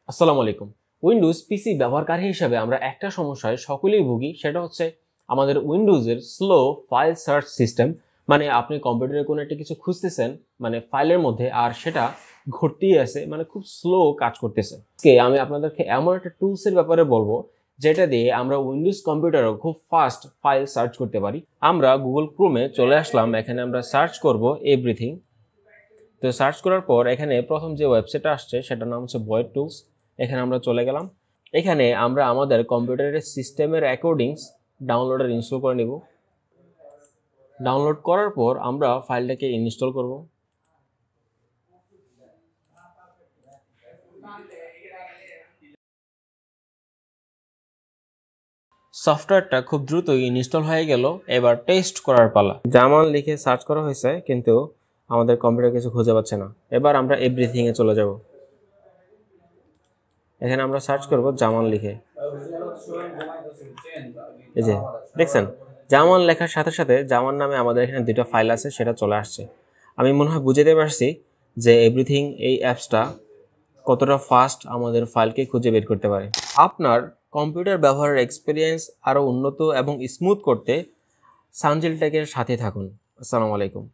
আসসালামু আলাইকুম। উইন্ডোজ পিসি ব্যবহারকারী হিসেবে আমরা একটা সমস্যায় সকলেই ভুগি, সেটা হচ্ছে আমাদের উইন্ডোজের স্লো ফাইল সার্চ সিস্টেম। মানে আপনি কম্পিউটারে কোনো একটা কিছু খুঁজতেছেন মানে ফাইলের মধ্যে, আর সেটা ঘটতেই আছে, মানে খুব স্লো কাজ করতেছে। আজকে আমি আপনাদেরকে এমন একটা টুলসের ব্যাপারে বলবো যেটা দিয়ে আমরা উইন্ডোজ কম্পিউটারও খুব ফাস্ট ফাইল সার্চ করতে পারি। আমরা গুগল ক্রোমে চলে আসলাম, এখানে আমরা সার্চ করব এভরিথিং। তো সার্চ করার পর এখানে প্রথম যে ওয়েবসাইটটা আসছে সেটার নাম হচ্ছে ভয়েড টুলস। এখানে আমরা চলে গেলাম। এখানে আমরা আমাদের কম্পিউটারের সিস্টেমের অ্যাকর্ডিংস ডাউনলোডার ইনস্টল করে নেব। ডাউনলোড করার পর আমরা ফাইলটাকে ইনস্টল করব। সফটওয়্যারটা খুব দ্রুতই ইনস্টল হয়ে গেল। এবার টেস্ট করার পালা। জামান লিখে সার্চ করা হয়েছে কিন্তু আমাদের কম্পিউটার কিছু খুঁজে পাচ্ছে না। এবার আমরা এভরিথিং এ চলে যাব। এখানে আমরা সার্চ করব জামান লিখে। এই যে দেখছেন, জামান লেখার সাথে সাথে জামান নামে আমাদের এখানে দুটো ফাইল আছে, সেটা চলে আসছে। আমি মনে হয় বুঝতে পারছি যে এভরিথিং এই অ্যাপসটা কতটা ফাস্ট আমাদের ফাইলকে খুঁজে বের করতে পারে। আপনার কম্পিউটার ব্যবহারের এক্সপিরিয়েন্স আরও উন্নত এবং স্মুথ করতে সানজিল টেকের সাথে থাকুন। আসসালামু আলাইকুম।